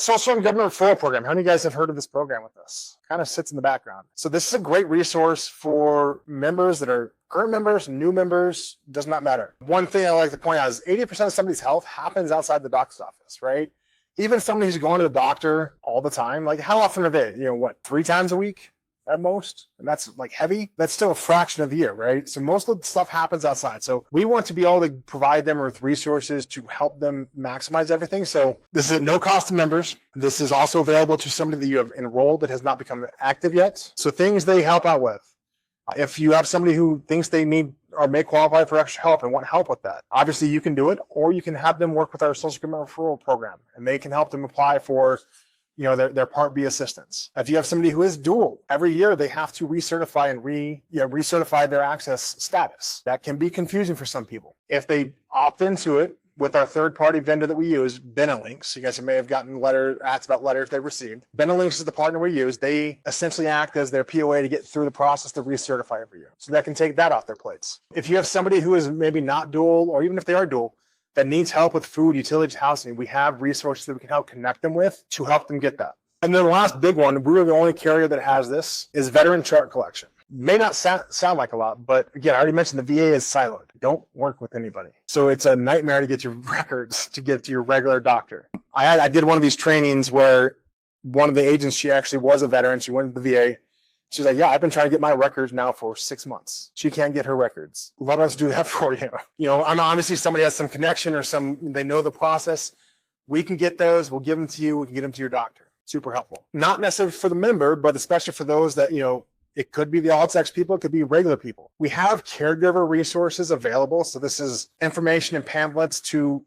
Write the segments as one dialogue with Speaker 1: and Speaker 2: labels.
Speaker 1: Social and Government Referral Program. How many of you guys have heard of this program with us? Kind of sits in the background. So this is a great resource for members that are current members, new members, does not matter. One thing I like to point out is 80% of somebody's health happens outside the doctor's office, right? Even somebody who's going to the doctor all the time, like how often are they? 3 times a week at most? And that's like heavy. That's still a fraction of the year, right? So most of the stuff happens outside. So we want to be able to provide them with resources to help them maximize everything. So this is at no cost to members. This is also available to somebody that you have enrolled that has not become active yet. So things they help out with. If you have somebody who thinks they need or may qualify for extra help and want help with that, obviously you can do it, or you can have them work with our social government referral program, and they can help them apply for their Part B assistance. If you have somebody who is dual, every year they have to recertify and recertify their access status. That can be confusing for some people. If they opt into it with our third-party vendor that we use, Benelinks, you guys may have gotten asked about letters they received. Benelinks is the partner we use. They essentially act as their POA to get through the process to recertify every year. So that can take that off their plates. If you have somebody who is maybe not dual, or even if they are dual, that needs help with food, utilities, housing, we have resources that we can help connect them with to help them get that. And then the last big one, we're the only carrier that has this, is veteran chart collection. May not sound like a lot, but again, I already mentioned the VA is siloed. Don't work with anybody. So it's a nightmare to get your records to get to your regular doctor. I did one of these trainings where one of the agents, she actually was a veteran. She went to the VA. She's like, yeah, I've been trying to get my records now for 6 months. She can't get her records. Let us do that for you. I'm obviously somebody has some connection or they know the process. We can get those. We'll give them to you. We can get them to your doctor. Super helpful. Not necessarily for the member, but especially for those that, it could be the all-sex people. It could be regular people. We have caregiver resources available. So this is information and pamphlets to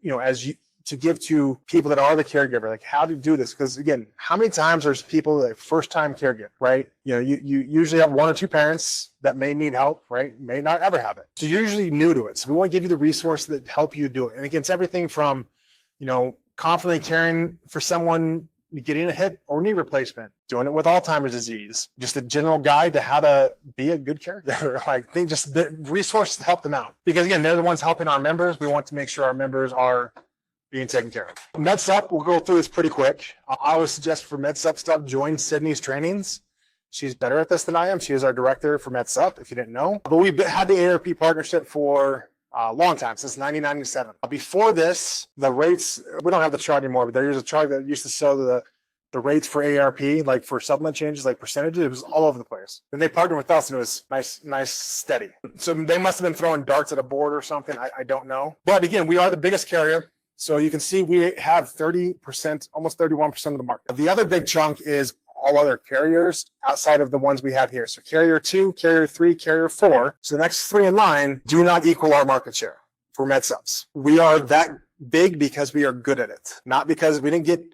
Speaker 1: give to people that are the caregiver, like how to do this. Because again, how many times there's people that first-time caregiver, right? You usually have 1 or 2 parents that may need help, right? May not ever have it. So you're usually new to it. So we want to give you the resources that help you do it. And again, it's everything from, confidently caring for someone getting a hip or knee replacement, doing it with Alzheimer's disease, just a general guide to how to be a good caregiver, just the resources to help them out. Because again, they're the ones helping our members. We want to make sure our members are being taken care of. MedSupp, we'll go through this pretty quick. I would suggest for MedSupp stuff, join Sydney's trainings. She's better at this than I am. She is our director for MedSupp, if you didn't know. But we've had the AARP partnership for a long time, since 1997. Before this, the rates, we don't have the chart anymore, but there's a chart that used to show the rates for AARP, like for supplement changes, like percentages, it was all over the place. Then they partnered with us and it was nice, steady. So they must have been throwing darts at a board or something. I don't know. But again, we are the biggest carrier. So you can see we have 30%, almost 31% of the market. The other big chunk is all other carriers outside of the ones we have here. So carrier 2, carrier 3, carrier 4. So the next 3 in line do not equal our market share for MedSupps. We are that big because we are good at it. Not because we didn't get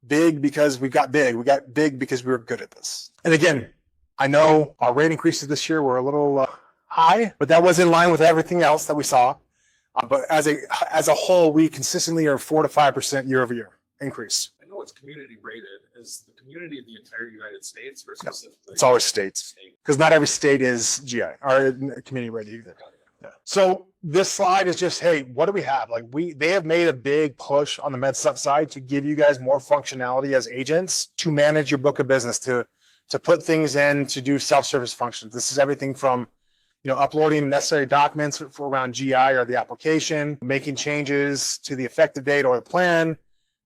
Speaker 1: big because we got big. We got big because we were good at this. And again, I know our rate increases this year were a little high, but that was in line with everything else that we saw. But as a whole, we consistently are 4 to 5% year over year increase.
Speaker 2: I know it's community rated. Is the community of the entire United States or specifically?
Speaker 1: It's always states, because not every state is GI or community rated either. Yeah. So this slide is just, hey, what do we have? They have made a big push on the MedSupp side to give you guys more functionality as agents to manage your book of business, to put things in, to do self-service functions. This is everything from uploading necessary documents for around GI or the application, making changes to the effective date or the plan.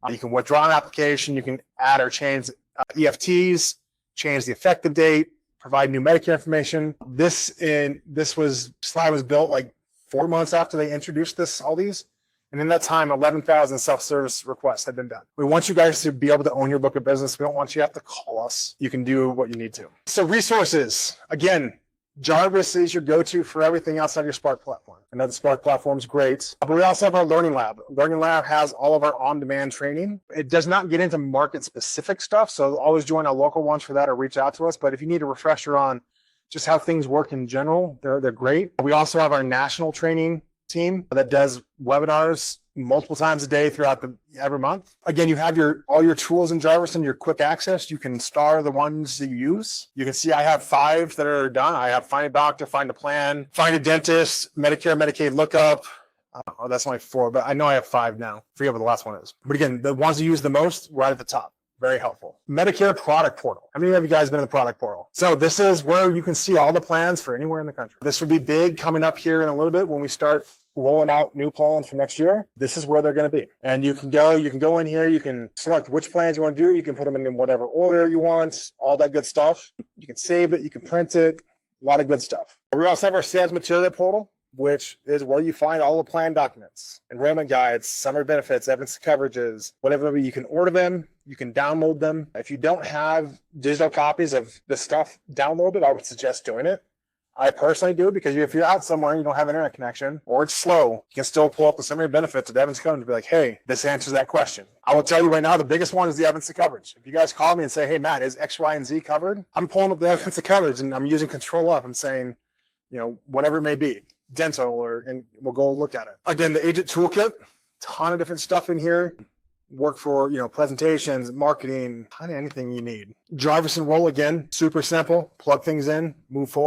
Speaker 1: You can withdraw an application. You can add or change EFTs, change the effective date, provide new Medicare information. This slide was built like 4 months after they introduced all these. And in that time, 11,000 self-service requests had been done. We want you guys to be able to own your book of business. We don't want you to have to call us. You can do what you need to. So resources, again, Jarvis is your go-to for everything outside your Spark platform. I know the Spark platform is great, but we also have our Learning Lab. Learning Lab has all of our on-demand training. It does not get into market-specific stuff, so always join our local ones for that or reach out to us. But if you need a refresher on just how things work in general, they're great. We also have our national training team that does webinars multiple times a day throughout every month. Again, you have all your tools in Jarvis and your quick access. You can star the ones that you use. You can see I have 5 that are done. I have Find a Doctor, Find a Plan, Find a Dentist, Medicare, Medicaid Lookup. Oh, that's only 4, but I know I have 5 now. I forget what the last one is. But again, the ones you use the most, right at the top. Very helpful. Medicare product portal. How many of you guys been in the product portal? So this is where you can see all the plans for anywhere in the country. This would be big coming up here in a little bit when we start rolling out new plans for next year. This is where they're going to be. And you can go in here, you can select which plans you want to do. You can put them in whatever order you want, all that good stuff. You can save it, you can print it, a lot of good stuff. We also have our sales material portal, which is where you find all the plan documents, enrollment guides, summary benefits, evidence of coverages, whatever. You can order them, you can download them. If you don't have digital copies of the stuff downloaded, I would suggest doing it. I personally do, because if you're out somewhere and you don't have internet connection or it's slow, you can still pull up the summary benefits of evidence of coverage and be like, hey, this answers that question. I will tell you right now, the biggest one is the evidence of coverage. If you guys call me and say, hey, Matt, is X, Y, and Z covered? I'm pulling up the evidence of coverage and I'm using Control F. I'm saying, whatever it may be, dental, and we'll go look at it. Again, the agent toolkit, ton of different stuff in here. Work for, presentations, marketing, kind of anything you need. Jarvis Enroll, again, super simple. Plug things in, move forward.